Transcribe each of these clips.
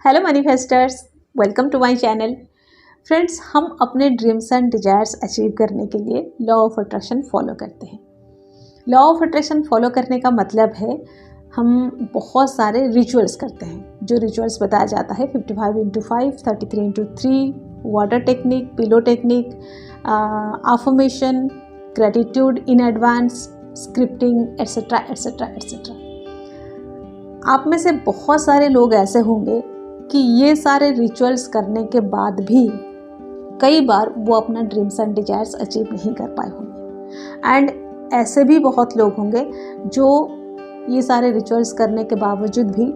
Hello manifesters, welcome to my channel. Friends, हम अपने dreams and desires achieve करने के लिए लॉ ऑफ अट्रैक्शन फॉलो करते हैं। लॉ ऑफ अट्रैक्शन फॉलो करने का मतलब है हम बहुत सारे रिचुअल्स करते हैं। जो रिचुअल्स बताया जाता है 55x5, 33x3, water technique, pillow technique, affirmation, gratitude in advance, scripting, etcetera etcetera etcetera. आप में से बहुत सारे लोग ऐसे होंगे कि ये सारे रिचुअल्स करने के बाद भी कई बार वो अपना ड्रीम्स एंड डिजायर्स अचीव नहीं कर पाए होंगे। एंड ऐसे भी बहुत लोग होंगे जो ये सारे रिचुअल्स करने के बावजूद भी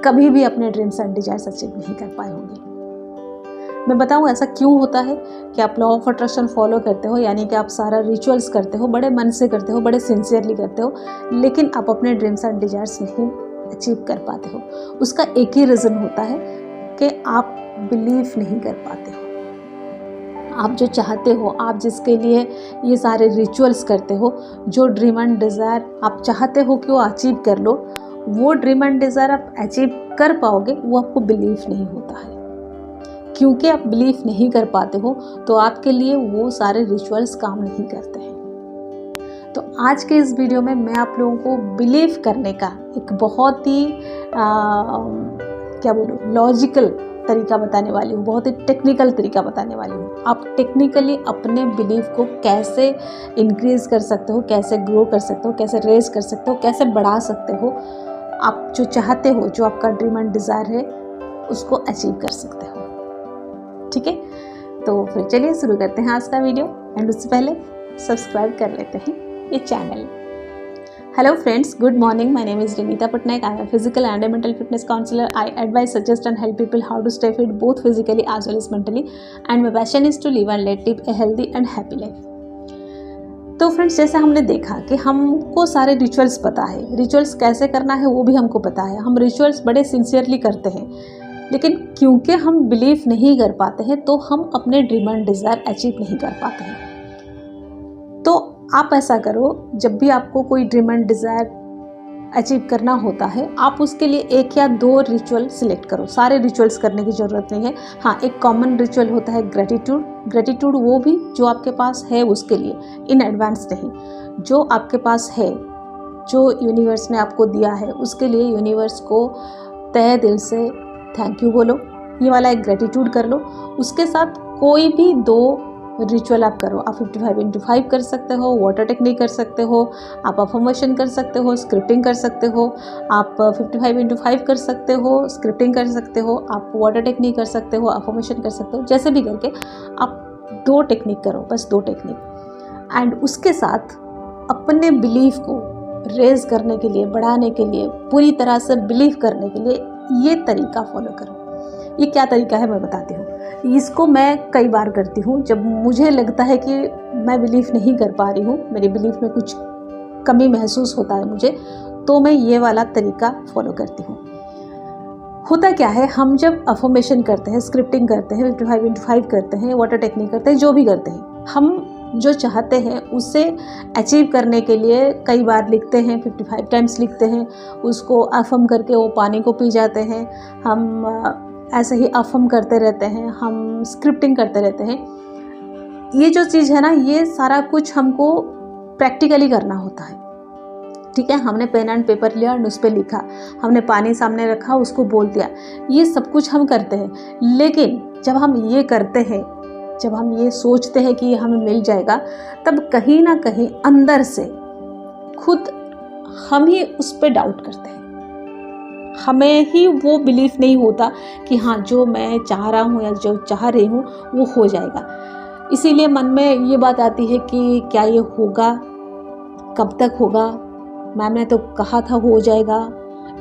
कभी भी अपने ड्रीम्स एंड डिजायर्स अचीव नहीं कर पाए होंगे। मैं बताऊँ ऐसा क्यों होता है कि आप लॉ ऑफ अट्रैक्शन फॉलो करते हो, यानी कि आप सारा रिचुअल्स करते हो, बड़े मन से करते हो, बड़े सिंसियरली करते हो, लेकिन आप अपने ड्रीम्स एंड डिजायर्स नहीं अचीव कर पाते हो। उसका एक ही रीज़न होता है कि आप बिलीव नहीं कर पाते हो। आप जो चाहते हो, आप जिसके लिए ये सारे रिचुअल्स करते हो, जो ड्रीम एंड डिज़ायर आप चाहते हो कि वो अचीव कर लो, वो ड्रीम एंड डिज़ायर आप अचीव कर पाओगे, वो आपको बिलीव नहीं होता है। क्योंकि आप बिलीव नहीं कर पाते हो तो आपके लिए वो सारे रिचुअल्स काम नहीं करते हैं। तो आज के इस वीडियो में मैं आप लोगों को बिलीव करने का एक बहुत ही लॉजिकल तरीका बताने वाली हूँ, बहुत ही टेक्निकल तरीका बताने वाली हूँ। आप टेक्निकली अपने बिलीव को कैसे इंक्रीज कर सकते हो, कैसे ग्रो कर सकते हो, कैसे रेज कर सकते हो, कैसे बढ़ा सकते हो। आप जो चाहते हो, जो आपका ड्रीम एंड डिज़ायर है, उसको अचीव कर सकते हो। ठीक है, तो फिर चलिए शुरू करते हैं आज का वीडियो। एंड उससे पहले सब्सक्राइब कर लेते हैं ये channel. Hello friends, good morning. My name is Renita Patnaik. I am a physical and a mental fitness counselor. I advise, suggest and help people how to stay fit both physically as well as mentally. And my passion is to live and live a healthy and happy life. तो friends, जैसे हमने देखा कि हमको सारे rituals पता है, rituals कैसे करना है वो भी हमको पता है, हम रिचुअल्स बड़े सिंसियरली करते हैं, लेकिन क्योंकि हम बिलीव नहीं कर पाते हैं तो हम अपने ड्रीम एंड डिज़ायर अचीव नहीं कर पाते हैं। तो आप ऐसा करो, जब भी आपको कोई ड्रीम एंड डिज़ायर अचीव करना होता है, आप उसके लिए एक या दो रिचुअल सिलेक्ट करो। सारे रिचुअल्स करने की ज़रूरत नहीं है। हाँ, एक कॉमन रिचुअल होता है ग्रेटिट्यूड। ग्रेटिट्यूड वो भी जो आपके पास है उसके लिए, इन एडवांस नहीं, जो आपके पास है, जो यूनिवर्स ने आपको दिया है, उसके लिए यूनिवर्स को तहे दिल से थैंक यू बोलो। ये वाला एक ग्रेटिट्यूड कर लो। उसके साथ कोई भी दो रिचुअल आप करो। आप 55x5 कर सकते हो, वाटर टेक्निक कर सकते हो, आप अफर्मेशन कर सकते हो, स्क्रिप्टिंग कर सकते हो, आप 55x5 कर सकते हो, स्क्रिप्टिंग कर सकते हो, आप वाटर टेक्निक कर सकते हो, अफर्मेशन कर सकते हो। जैसे भी करके आप दो टेक्निक करो, बस दो टेक्निक। एंड उसके साथ अपने बिलीफ को रेज करने के लिए, बढ़ाने के लिए, पूरी तरह से बिलीव करने के लिए ये तरीका फॉलो करो। ये क्या तरीका है मैं बताती हूँ। इसको मैं कई बार करती हूँ जब मुझे लगता है कि मैं बिलीव नहीं कर पा रही हूँ, मेरी बिलीफ में कुछ कमी महसूस होता है मुझे, तो मैं ये वाला तरीका फॉलो करती हूँ। होता क्या है, हम जब अफर्मेशन करते हैं, स्क्रिप्टिंग करते हैं, 55x5 करते हैं, वाटर टेक्निक करते हैं, जो भी करते हैं, हम जो चाहते हैं उसे अचीव करने के लिए कई बार लिखते हैं, 55 टाइम्स लिखते हैं, उसको अफर्म करके वो पानी को पी जाते हैं, हम ऐसे ही अफर्म करते रहते हैं, हम स्क्रिप्टिंग करते रहते हैं। ये जो चीज़ है ना, ये सारा कुछ हमको प्रैक्टिकली करना होता है। ठीक है, हमने पेन एंड पेपर लिया और उस पर लिखा, हमने पानी सामने रखा, उसको बोल दिया, ये सब कुछ हम करते हैं। लेकिन जब हम ये करते हैं, जब हम ये सोचते हैं कि ये हमें मिल जाएगा, तब कहीं ना कहीं अंदर से खुद हम ही उस पर डाउट करते हैं। हमें ही वो बिलीफ नहीं होता कि हाँ, जो मैं चाह रहा हूँ या जो चाह रही हूँ वो हो जाएगा। इसीलिए मन में ये बात आती है कि क्या ये होगा, कब तक होगा, मैम ने तो कहा था हो जाएगा,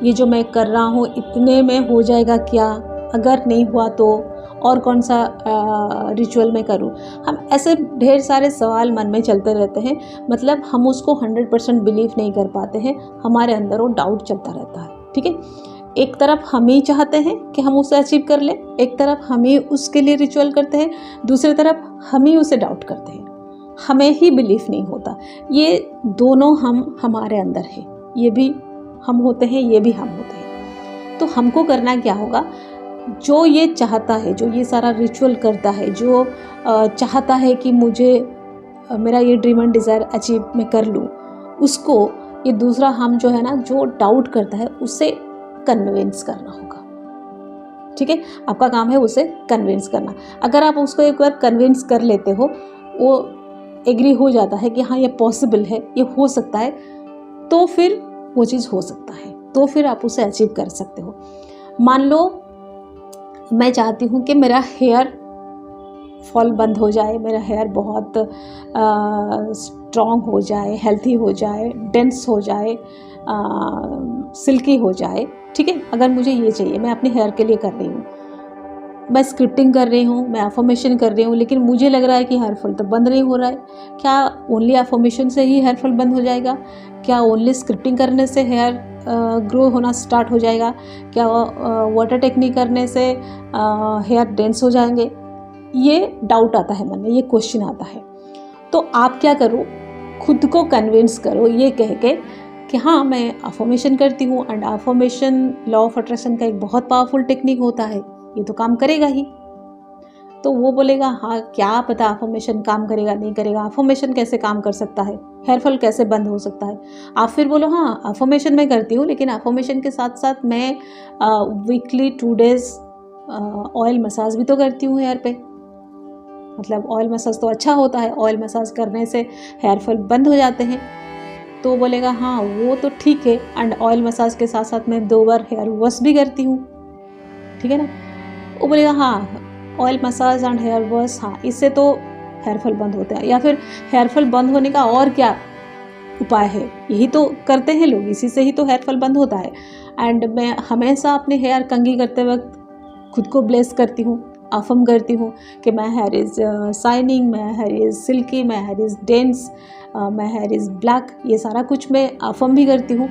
ये जो मैं कर रहा हूँ इतने में हो जाएगा क्या, अगर नहीं हुआ तो और कौन सा रिचुअल मैं करूँ। हम ऐसे ढेर सारे सवाल मन में चलते रहते हैं, मतलब हम उसको 100% बिलीव नहीं कर पाते हैं, हमारे अंदर वो डाउट चलता रहता है। ठीक है, एक तरफ हम ही चाहते हैं कि हम उसे अचीव कर लें, एक तरफ हम ही उसके लिए रिचुअल करते हैं, दूसरी तरफ हम ही उसे डाउट करते हैं, हमें ही बिलीव नहीं होता। ये दोनों हम हमारे अंदर है, ये भी हम होते हैं, ये भी हम होते हैं। तो हमको करना क्या होगा, जो ये चाहता है, जो ये सारा रिचुअल करता है, जो चाहता है कि मुझे मेरा ये ड्रीम एंड डिज़ायर अचीव मैं कर लूँ, उसको ये दूसरा हम जो है ना, जो डाउट करता है उसे कन्विंस करना होगा। ठीक है, आपका काम है उसे कन्विंस करना। अगर आप उसको एक बार कन्विंस कर लेते हो, वो एग्री हो जाता है कि हाँ ये पॉसिबल है, ये हो सकता है, तो फिर वो चीज़ हो सकता है, तो फिर आप उसे अचीव कर सकते हो। मान लो मैं चाहती हूँ कि मेरा हेयर फॉल बंद हो जाए, मेरा हेयर बहुत स्ट्रॉन्ग हो जाए, हेल्थी हो जाए, डेंस हो जाए, सिल्की हो जाए। ठीक है, अगर मुझे ये चाहिए, मैं अपने हेयर के लिए कर रही हूँ, मैं स्क्रिप्टिंग कर रही हूँ, मैं अफर्मेशन कर रही हूँ, लेकिन मुझे लग रहा है कि हेयर फॉल तो बंद नहीं हो रहा है। क्या ओनली अफर्मेशन से ही हेयर फॉल बंद हो जाएगा? क्या ओनली स्क्रिप्टिंग करने से हेयर ग्रो होना स्टार्ट हो जाएगा? क्या वाटर टेक्निक करने से हेयर डेंस हो जाएंगे? ये डाउट आता है मन में, ये क्वेश्चन आता है। तो आप क्या करो, खुद को कन्विंस करो ये कह के कि हाँ मैं अफर्मेशन करती हूँ, and affirmation law of attraction का एक बहुत पावरफुल टेक्निक होता है, ये तो काम करेगा ही। तो वो बोलेगा हाँ क्या पता अफर्मेशन काम करेगा नहीं करेगा, अफर्मेशन कैसे काम कर सकता है, हेयर फॉल कैसे बंद हो सकता है। आप फिर बोलो हाँ अफर्मेशन मैं करती हूँ, लेकिन अफर्मेशन के साथ साथ मैं वीकली 2 days ऑयल मसाज भी तो करती हूँ हेयर पे। मतलब ऑयल मसाज तो अच्छा होता है, ऑयल मसाज करने से हेयर फॉल बंद हो जाते हैं। तो बोलेगा हाँ वो तो ठीक है, एंड ऑयल मसाज के साथ साथ मैं 2 बार हेयर वॉश भी करती हूँ। ठीक है ना, वो बोलेगा हाँ oil massage and hair wash, हाँ इससे तो हेयर फॉल बंद होता है। या फिर हेयर फॉल बंद होने का और क्या उपाय है, यही तो करते हैं लोग, इसी से ही तो हेयर फॉल बंद होता है। एंड मैं हमेशा अपने हेयर कंघी करते वक्त खुद को ब्लेस करती हूँ, अफर्म करती हूँ कि my hair is shining, my hair is silky, my hair is dense, my hair is black, ये सारा कुछ मैं अफर्म भी करती हूँ।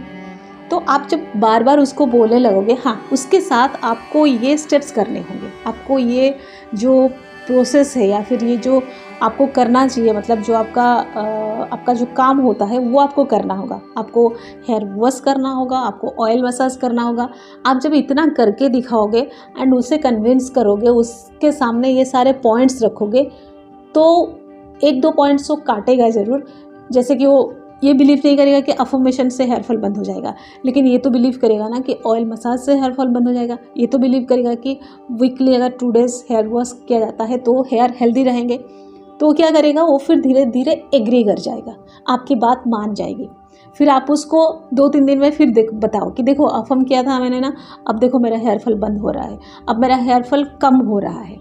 तो आप जब बार बार उसको बोलने लगोगे, हाँ उसके साथ आपको ये स्टेप्स करने होंगे, आपको ये जो प्रोसेस है या फिर ये जो आपको करना चाहिए, मतलब जो आपका जो काम होता है वो आपको करना होगा। आपको हेयर वॉश करना होगा, आपको ऑयल मसाज करना होगा। आप जब इतना करके दिखाओगे एंड उसे कन्विंस करोगे, उसके सामने ये सारे पॉइंट्स रखोगे, तो 1-2 पॉइंट्स वो काटेगा ज़रूर। जैसे कि वो ये बिलीव नहीं करेगा कि अफर्मेशन से हेयर फॉल बंद हो जाएगा, लेकिन ये तो बिलीव करेगा ना कि ऑयल मसाज से हेयर फॉल बंद हो जाएगा। ये तो बिलीव करेगा कि वीकली अगर 2 days हेयर वॉश किया जाता है तो हेयर हेल्दी रहेंगे। तो क्या करेगा वो, फिर धीरे धीरे एग्री कर जाएगा, आपकी बात मान जाएगी। फिर आप उसको 2-3 दिन में फिर बताओ कि देखो अफर्म किया था मैंने ना, अब देखो मेरा हेयर फॉल बंद हो रहा है, अब मेरा हेयर फॉल कम हो रहा है,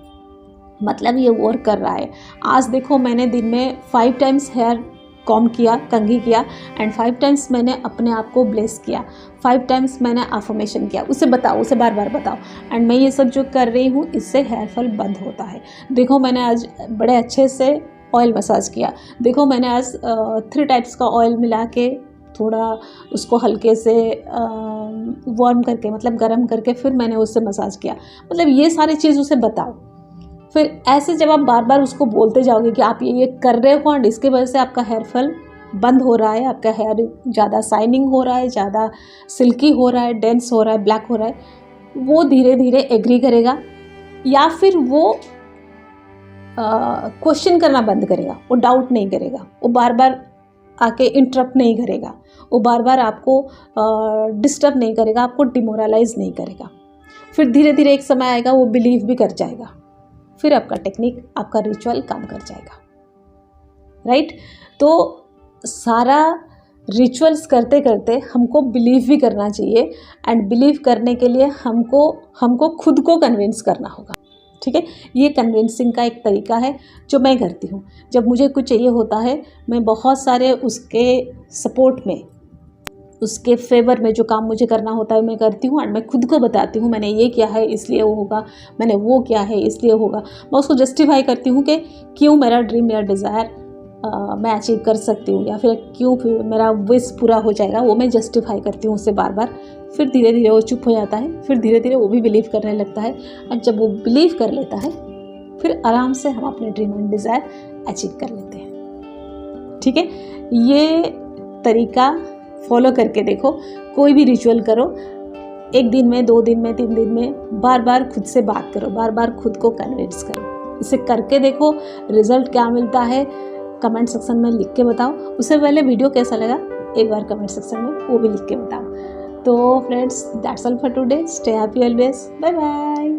मतलब ये वर्क कर रहा है। आज देखो मैंने दिन में 5 times हेयर कॉम किया, कंघी किया, एंड 5 times मैंने अपने आप को ब्लेस किया, 5 times मैंने अफर्मेशन किया। उसे बताओ, उसे बार बार बताओ, एंड मैं ये सब जो कर रही हूँ इससे हेयर फॉल बंद होता है। देखो मैंने आज बड़े अच्छे से ऑयल मसाज किया, देखो मैंने आज 3 types का ऑयल मिला के थोड़ा उसको हल्के से वार्म करके, मतलब गर्म करके फिर मैंने उससे मसाज किया। मतलब ये सारी चीज़ उसे बताओ। फिर ऐसे जब आप बार बार उसको बोलते जाओगे कि आप ये कर रहे हो एंड इसके वजह से आपका हेयर फॉल बंद हो रहा है, आपका हेयर ज़्यादा शाइनिंग हो रहा है, ज़्यादा सिल्की हो रहा है, डेंस हो रहा है, ब्लैक हो रहा है, वो धीरे धीरे एग्री करेगा। या फिर वो क्वेश्चन करना बंद करेगा, वो डाउट नहीं करेगा, वो बार बार आके इंटरप्ट नहीं करेगा, वो बार बार आपको डिस्टर्ब नहीं करेगा, आपको डिमोरलाइज नहीं करेगा। फिर धीरे धीरे एक समय आएगा वो बिलीव भी कर जाएगा, फिर आपका टेक्निक, आपका रिचुअल काम कर जाएगा। राइट? तो सारा रिचुअल्स करते करते हमको बिलीव भी करना चाहिए, एंड बिलीव करने के लिए हमको खुद को कन्विंस करना होगा। ठीक है, ये कन्विंसिंग का एक तरीका है जो मैं करती हूँ। जब मुझे कुछ चाहिए होता है, मैं बहुत सारे उसके सपोर्ट में, उसके फेवर में जो काम मुझे करना होता है मैं करती हूँ, और मैं खुद को बताती हूँ मैंने ये किया है इसलिए वो होगा, मैंने वो किया है इसलिए होगा। मैं उसको जस्टिफाई करती हूँ कि क्यों मेरा ड्रीम, मेरा डिज़ायर मैं अचीव कर सकती हूँ, या फिर क्यों फिर मेरा विश पूरा हो जाएगा, वो मैं जस्टिफाई करती हूँ उससे बार बार। फिर धीरे धीरे वो चुप हो जाता है, फिर धीरे धीरे वो भी बिलीव करने लगता है, और जब वो बिलीव कर लेता है फिर आराम से हम अपने ड्रीम एंड डिज़ायर अचीव कर लेते हैं। ठीक है, ये तरीका फॉलो करके देखो, कोई भी रिचुअल करो, 1 दिन में, 2 दिन में, 3 दिन में बार बार खुद से बात करो, बार बार खुद को कन्विंस करो। इसे करके देखो रिजल्ट क्या मिलता है, कमेंट सेक्शन में लिख के बताओ। उससे पहले वीडियो कैसा लगा एक बार कमेंट सेक्शन में वो भी लिख के बताओ। तो friends, that's all for today. Stay happy always. Bye bye.